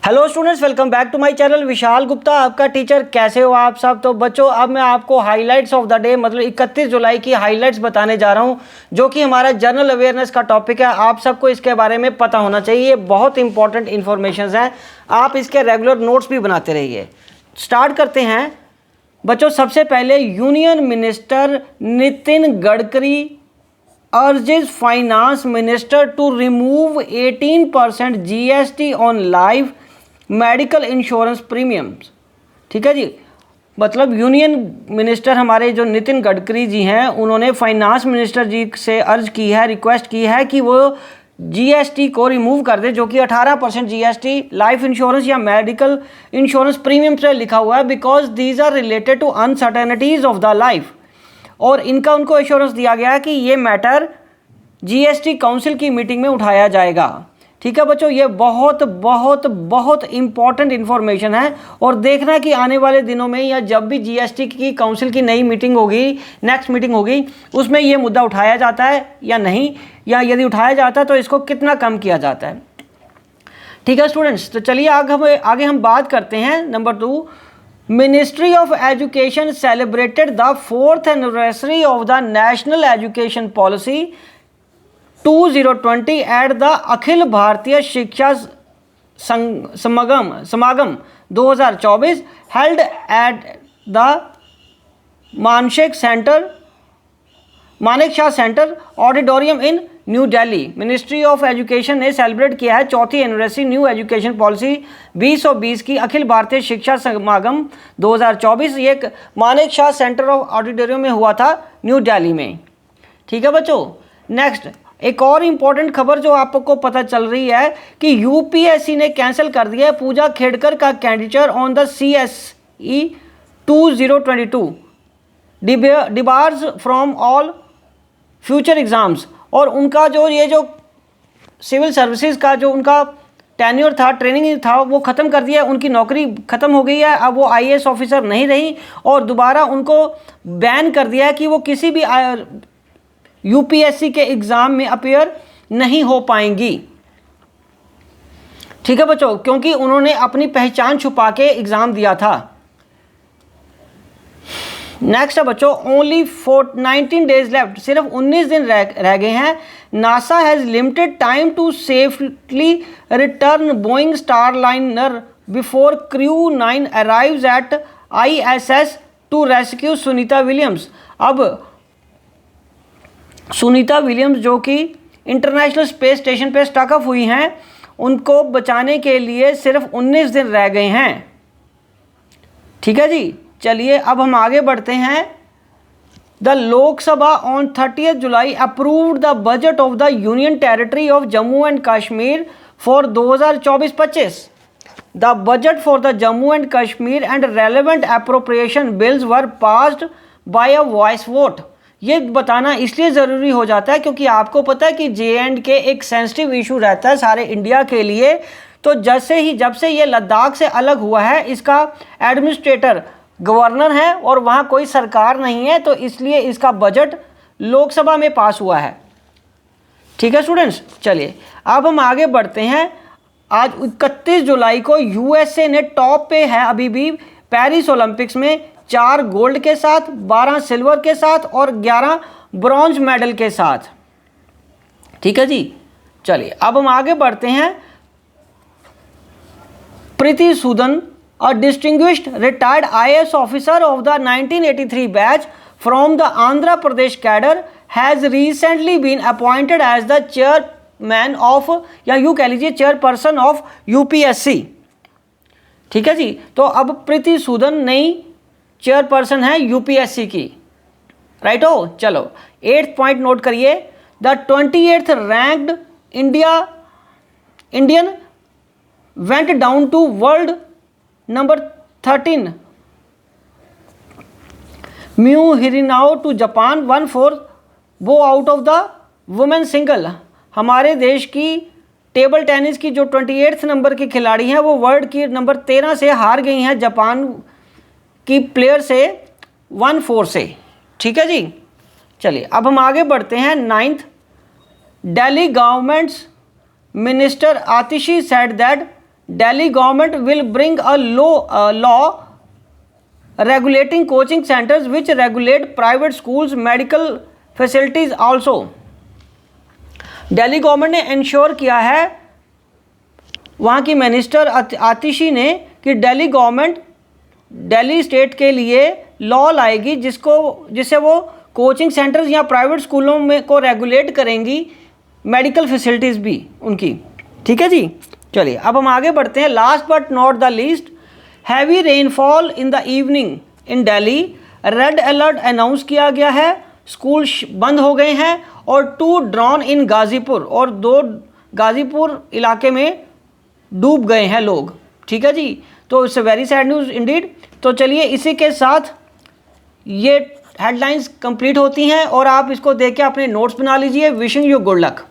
Hello students, welcome back to my channel. Vishal Gupta आपका teacher. कैसे हो आप सब? तो बच्चों, अब मैं आपको हाइलाइट्स ऑफ द डे मतलब 31 जुलाई की हाइलाइट्स बताने जा रहा हूं, जो कि हमारा जनरल अवेयरनेस का टॉपिक है। आप सबको इसके बारे में पता होना चाहिए। ये बहुत इंपॉर्टेंट इन्फॉर्मेशन है। आप इसके रेगुलर नोट्स भी बनाते रहिए। स्टार्ट करते हैं बच्चों। सबसे पहले union minister Nitin Gadkari urges finance minister to remove 18% GST on life medical insurance premiums. ठीक है जी। मतलब यूनियन मिनिस्टर हमारे जो नितिन गडकरी जी हैं, उन्होंने फाइनेंस मिनिस्टर जी से अर्ज की है, रिक्वेस्ट की है कि वो जीएसटी को रिमूव कर दे, जो कि 18% जीएसटी लाइफ इंश्योरेंस या मेडिकल इंश्योरेंस प्रीमियम से लिखा हुआ है, because these are related to uncertainties of the life. और इनका उनको एश्योरेंस दिया गया कि ये मैटर जीएसटी काउंसिल की मीटिंग में उठाया जाएगा। ठीक है बच्चों, ये बहुत बहुत बहुत इंपॉर्टेंट इन्फॉर्मेशन है। और देखना कि आने वाले दिनों में या जब भी जीएसटी की काउंसिल की नई मीटिंग होगी, नेक्स्ट मीटिंग होगी, उसमें ये मुद्दा उठाया जाता है या नहीं, या यदि उठाया जाता है तो इसको कितना कम किया जाता है। ठीक है स्टूडेंट्स, तो चलिए आगे हम बात करते हैं। Number 2, Ministry of Education celebrated the 4th anniversary of the National Education Policy 2020 at the Akhil Bharatiya शिक्षा समागम 2024 held at the Manekshaw centre auditorium in new Delhi. Ministry of education ने सेलिब्रेट किया है 4th anniversary new education policy 2020 की अखिल भारतीय शिक्षा समागम 2024। ये Manekshaw centre of auditorium में हुआ था न्यू दिल्ली में। ठीक है बच्चों, नेक्स्ट एक और इम्पॉर्टेंट खबर जो आपको पता चल रही है कि यूपीएससी ने कैंसिल कर दिया है पूजा खेड़कर का candidature on the CSE 2022 debars from all future exams. और उनका जो सिविल सर्विसेज का जो उनका टेन्योर था, ट्रेनिंग था, वो ख़त्म कर दिया। उनकी नौकरी ख़त्म हो गई है। अब वो आईएएस ऑफिसर नहीं रही और दोबारा उनको बैन कर दिया है कि वो किसी भी यूपीएससी के एग्ज़ाम में अपीयर नहीं हो पाएंगी। ठीक है बच्चों, क्योंकि उन्होंने अपनी पहचान छुपा के एग्ज़ाम दिया था। नेक्स्ट है बच्चों, ओनली 19 डेज लेफ्ट, सिर्फ 19 दिन रह गए हैं। NASA has limited time to safely return Boeing Starliner before crew 9 arrives at ISS to rescue Sunita Williams. अब सुनीता विलियम्स जो कि इंटरनेशनल स्पेस स्टेशन पे स्टक अप हुई हैं, उनको बचाने के लिए सिर्फ 19 दिन रह गए हैं। ठीक है जी, चलिए अब हम आगे बढ़ते हैं। The Lok Sabha on 30 July approved the budget of the union territory of Jammu and Kashmir for 2024-25। The budget for the Jammu and Kashmir and relevant appropriation bills were passed by a voice vote. ये बताना इसलिए ज़रूरी हो जाता है क्योंकि आपको पता है कि JNK एक सेंसिटिव इशू रहता है सारे इंडिया के लिए। तो जब से ये लद्दाख से अलग हुआ है, इसका एडमिनिस्ट्रेटर गवर्नर है और वहाँ कोई सरकार नहीं है, तो इसलिए इसका बजट लोकसभा में पास हुआ है। ठीक है स्टूडेंट्स, चलिए अब हम आगे बढ़ते हैं। आज 31 जुलाई को USA ने टॉप पे है अभी भी पेरिस ओलंपिक्स में 4 गोल्ड के साथ, 12 सिल्वर के साथ और 11 ब्रॉन्ज मेडल के साथ। ठीक है जी, चलिए अब हम आगे बढ़ते हैं। Preeti Sudan, a distinguished retired IAS officer of the 1983 batch from the Andhra Pradesh cadre, has recently been appointed as the chairman of, या यूँ कह लीजिए चेयरपर्सन ऑफ UPSC। ठीक है जी, तो अब प्रीति सूदन नई चेयरपर्सन है UPSC की। राइट हो, चलो 8th पॉइंट नोट करिए। The 28th ranked Indian went down to world number 13 म्यू हिरिनाओ टू जापान 1/4 वो out of the women single. हमारे देश की टेबल टेनिस की जो 28th नंबर की खिलाड़ी हैं, वो वर्ल्ड की नंबर 13 से हार गई हैं जापान की प्लेयर से 1/4 से। ठीक है जी, चलिए अब हम आगे बढ़ते हैं। 9th Delhi governments minister Atishi said that Delhi government will bring a law regulating coaching centers which regulate private schools medical facilities also। Delhi government ने इंश्योर किया है, वहाँ की मिनिस्टर आतिशी ने, कि दिल्ली गवर्नमेंट दिल्ली स्टेट के लिए लॉ लाएगी जिससे वो कोचिंग सेंटर्स या प्राइवेट स्कूलों में को रेगुलेट करेंगी, मेडिकल फैसिलिटीज़ भी उनकी। ठीक है जी, चलिए अब हम आगे बढ़ते हैं। Last but not the least, heavy rainfall in the evening in Delhi, red alert announce किया गया है, स्कूल बंद हो गए हैं, और 2 ड्रॉन इन गाज़ीपुर, और 2 गाज़ीपुर इलाके में डूब गए हैं लोग। ठीक है जी, तो it's very sad news Indeed. तो चलिए इसी के साथ ये हेडलाइंस कंप्लीट होती हैं और आप इसको देख के अपने नोट्स बना लीजिए। Wishing you good luck.